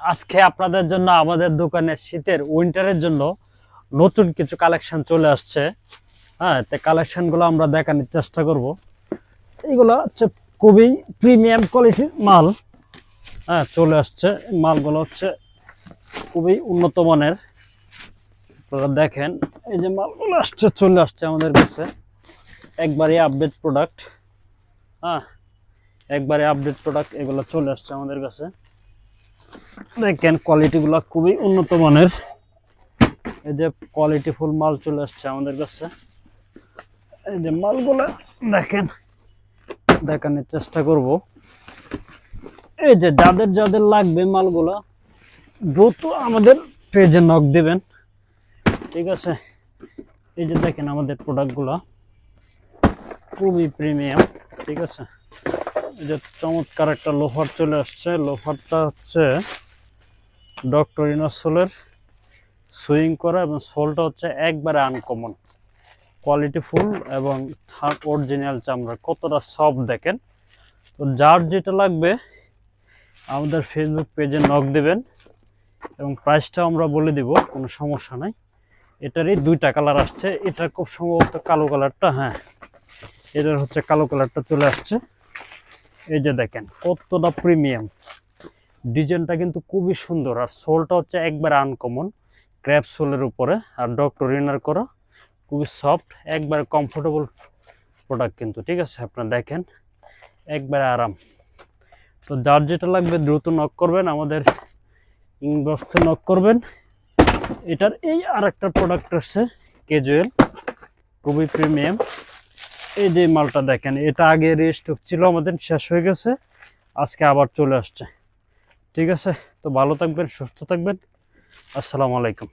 আজকে আপনাদের জন্য আমাদের দোকানে শীতের উইন্টারের জন্য নতুন কিছু কালেকশন চলে আসছে। হ্যাঁ, তো কালেকশনগুলো আমরা দেখানোর চেষ্টা করব। এগুলো হচ্ছে খুবই প্রিমিয়াম কোয়ালিটির মাল। হ্যাঁ, চলে আসছে। মালগুলো হচ্ছে খুবই উন্নত মানের। আপনারা দেখেন, এই যে মালগুলো চলে আসছে আমাদের কাছে, একবারে আপডেট প্রোডাক্ট। হ্যাঁ, একবারে আপডেট প্রোডাক্ট এগুলো চলে আসছে আমাদের কাছে। দেখেন কোয়ালিটিগুলো খুবই উন্নত মানের। এই যে কোয়ালিটি ফুল মাল চলে আসছে আমাদের কাছে। এই যে মালগুলো দেখেন, দেখানোর চেষ্টা করব। এই যে যাদের যাদের লাগবে মালগুলো দ্রুত আমাদের পেজে নক দিবেন, ঠিক আছে। এই যে দেখেন আমাদের প্রোডাক্টগুলো খুবই প্রিমিয়াম, ঠিক আছে। এই যে চমৎকার একটা লোফার চলে আসছে। লোফারটা হচ্ছে ডক্টর ইনাসোলের সুইং করা এবং সোলটা হচ্ছে একবারে আনকমন কোয়ালিটি ফুল এবং অরিজিনাল চামড়া। কতটা সফট দেখেন। তো যার যেটা লাগবে আমাদের ফেসবুক পেজে নক দেবেন এবং প্রাইসটাও আমরা বলে দিব, কোনো সমস্যা নাই। এটারই দুইটা কালার আসছে। এটা খুব সম্ভবত কালো কালারটা, হ্যাঁ এটার হচ্ছে কালো কালারটা চলে আসছে। এই যে দেখেন কতটা প্রিমিয়াম, ডিজাইনটা কিন্তু খুবই সুন্দর। আর সোলটা হচ্ছে একবার আনকমন ক্র্যাপ সোলের উপরে, আর ডক্টর ইনার করা, খুবই সফট, একবার কমফোর্টেবল প্রোডাক্ট কিন্তু, ঠিক আছে। আপনারা দেখেন একবারে আরাম। তো যার যেটা লাগবে দ্রুত নক করবেন, আমাদের ইনবক্সে নক করবেন। এটার এই আর একটা প্রোডাক্ট আছে ক্যাজুয়াল, খুবই প্রিমিয়াম। এই যে মালটা দেখেন, এটা আগে রিস্টক ছিল, আমাদের শেষ হয়ে গেছে, আজকে আবার চলে আসছে, ঠিক আছে। তো ভালো থাকবেন, সুস্থ থাকবেন। আসসালামু আলাইকুম।